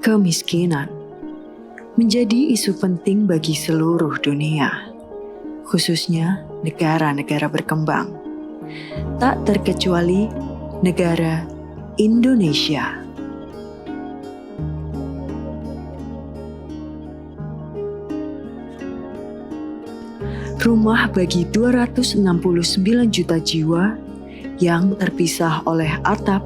Kemiskinan menjadi isu penting bagi seluruh dunia, khususnya negara-negara berkembang, tak terkecuali negara Indonesia. Rumah bagi 269 juta jiwa yang terpisah oleh atap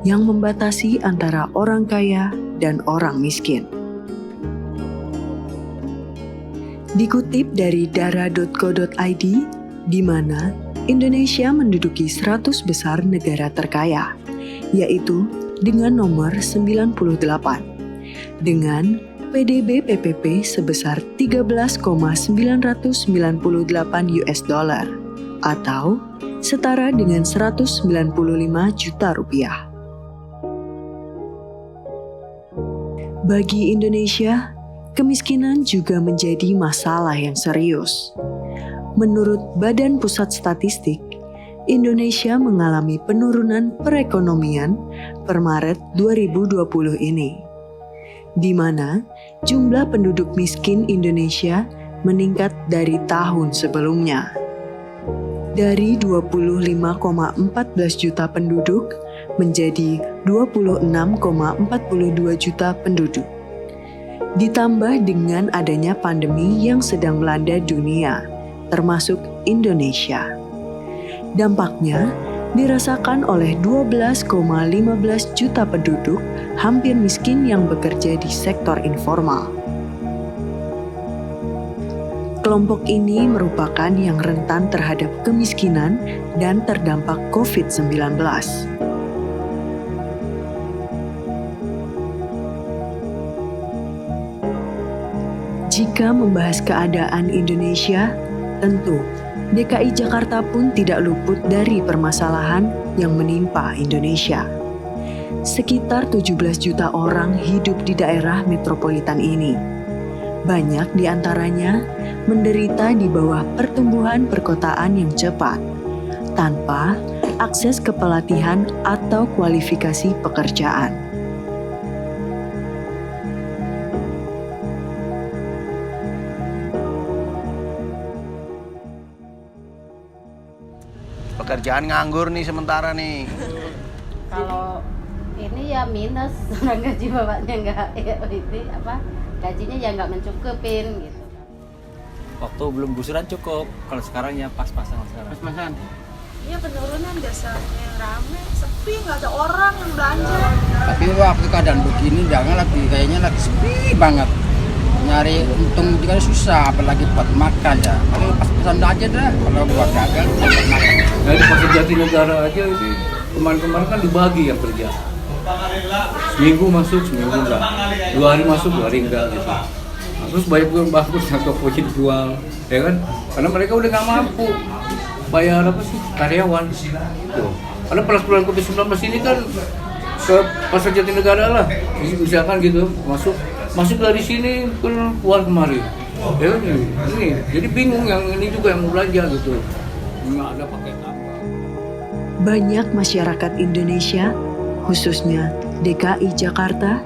yang membatasi antara orang kaya dan orang miskin. Dikutip dari dara.co.id, di mana Indonesia menduduki 100 besar negara terkaya, yaitu dengan nomor 98, dengan PDB PPP sebesar 13,998 US dollar atau setara dengan 195 juta rupiah. Bagi Indonesia, kemiskinan juga menjadi masalah yang serius. Menurut Badan Pusat Statistik, Indonesia mengalami penurunan perekonomian per Maret 2020 ini, di mana jumlah penduduk miskin Indonesia meningkat dari tahun sebelumnya. Dari 25,14 juta penduduk menjadi 26,42 juta penduduk. Ditambah dengan adanya pandemi yang sedang melanda dunia, termasuk Indonesia. Dampaknya dirasakan oleh 12,15 juta penduduk hampir miskin yang bekerja di sektor informal. Kelompok ini merupakan yang rentan terhadap kemiskinan dan terdampak COVID-19. Jika membahas keadaan Indonesia, tentu DKI Jakarta pun tidak luput dari permasalahan yang menimpa Indonesia. Sekitar 17 juta orang hidup di daerah metropolitan ini. Banyak di antaranya menderita di bawah pertumbuhan perkotaan yang cepat, tanpa akses ke pelatihan atau kualifikasi pekerjaan. Pekerjaan nganggur nih sementara nih. Kalau ini ya minus, orang gaji bapaknya nggak gajinya ya nggak mencukupin gitu. Waktu belum gusuran cukup, kalau sekarang ya pas-pasan sekarang. Pas-pasan. Iya penurunan biasanya rame, sepi nggak ada orang yang belanja. Tapi waktu keadaan begini kayaknya lagi sepi banget. Nyari untung juga susah, apalagi buat makan ya. Kalau pas-pasan aja dah, kalau buat dagang buat makan. Nah di Pasar Jatinegara aja ini kemarin kan dibagi yang kerja. Seminggu masuk, seminggu enggak. 2 hari masuk, 2 hari enggak gitu. Nah, terus banyak yang bagus yang tokonya dijual, ya kan? Karena mereka udah nggak mampu bayar karyawan. Tuh. Karena pas bulan COVID-19 ini kan ke Pasar Jatinegara lah, misalkan gitu masuk dari sini keluar kemari. Ya ini, jadi bingung yang ini juga yang mau belanja gitu. Nggak ada paket apa. Banyak masyarakat Indonesia, khususnya DKI Jakarta,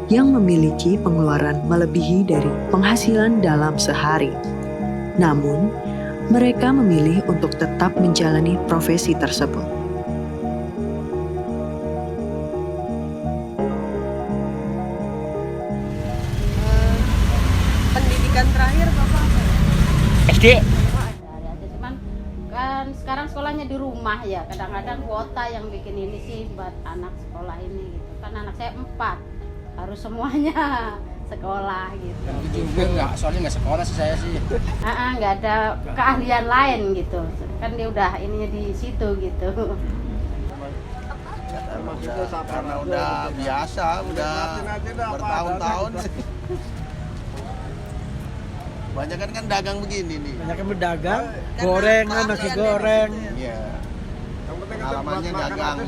yang memiliki pengeluaran melebihi dari penghasilan dalam sehari. Namun, mereka memilih untuk tetap menjalani profesi tersebut. Pendidikan terakhir Bapak apa ya? SD. Cuman kan sekarang sekolahnya di rumah ya, kadang-kadang kuota yang bikin ini sih buat anak sekolah ini gitu. Kan anak saya 4, harus semuanya sekolah gitu. Juga enggak, soalnya enggak sekolah sih saya sih. Nggak ada keahlian lain gitu. Kan dia udah ininya di situ gitu. Karena udah biasa, udah bertahun-tahun. Banyak kan dagang begini nih. Banyak yang berdagang, goreng kan, nasi goreng. Iya. Pengalamannya dagang.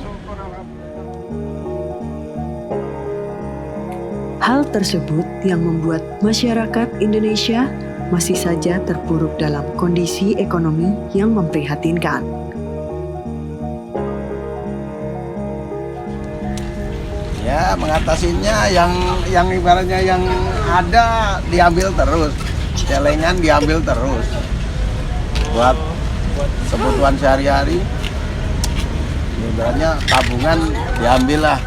Hal tersebut yang membuat masyarakat Indonesia masih saja terpuruk dalam kondisi ekonomi yang memprihatinkan. Ya, ngatasinnya yang ibaratnya yang ada diambil terus, celengan diambil terus buat kebutuhan sehari-hari. Ibaratnya tabungan diambil lah.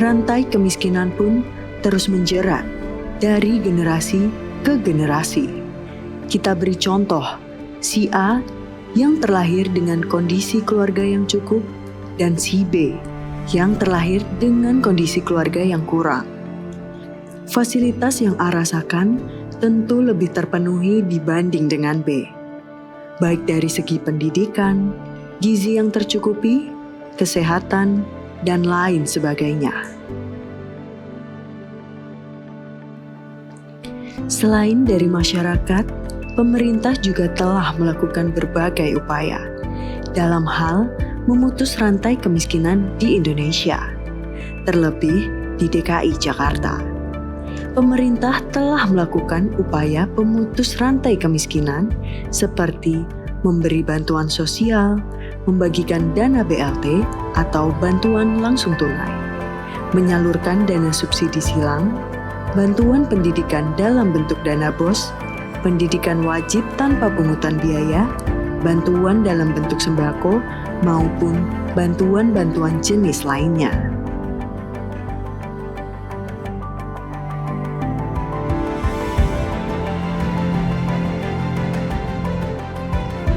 Rantai kemiskinan pun terus menjerat dari generasi ke generasi. Kita beri contoh, si A yang terlahir dengan kondisi keluarga yang cukup dan si B yang terlahir dengan kondisi keluarga yang kurang. Fasilitas yang A rasakan tentu lebih terpenuhi dibanding dengan B, baik dari segi pendidikan, gizi yang tercukupi, kesehatan, dan lain sebagainya. Selain dari masyarakat, pemerintah juga telah melakukan berbagai upaya dalam hal memutus rantai kemiskinan di Indonesia, terlebih di DKI Jakarta. Pemerintah telah melakukan upaya pemutus rantai kemiskinan seperti memberi bantuan sosial, membagikan dana BLT atau bantuan langsung tunai, menyalurkan dana subsidi silang, bantuan pendidikan dalam bentuk dana BOS, pendidikan wajib tanpa pungutan biaya, bantuan dalam bentuk sembako, maupun bantuan-bantuan jenis lainnya.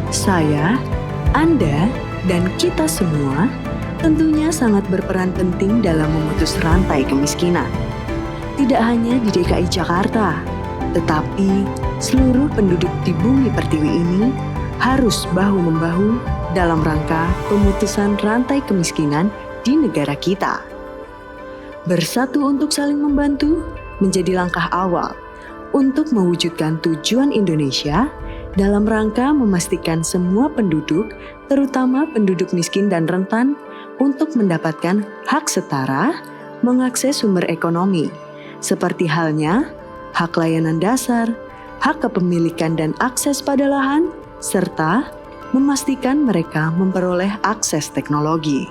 Saya, Anda, dan kita semua tentunya sangat berperan penting dalam memutus rantai kemiskinan. Tidak hanya di DKI Jakarta, tetapi seluruh penduduk di bumi pertiwi ini harus bahu-membahu dalam rangka pemutusan rantai kemiskinan di negara kita. Bersatu untuk saling membantu menjadi langkah awal untuk mewujudkan tujuan Indonesia dalam rangka memastikan semua penduduk, terutama penduduk miskin dan rentan, untuk mendapatkan hak setara, mengakses sumber ekonomi, seperti halnya hak layanan dasar, hak kepemilikan dan akses pada lahan, serta memastikan mereka memperoleh akses teknologi.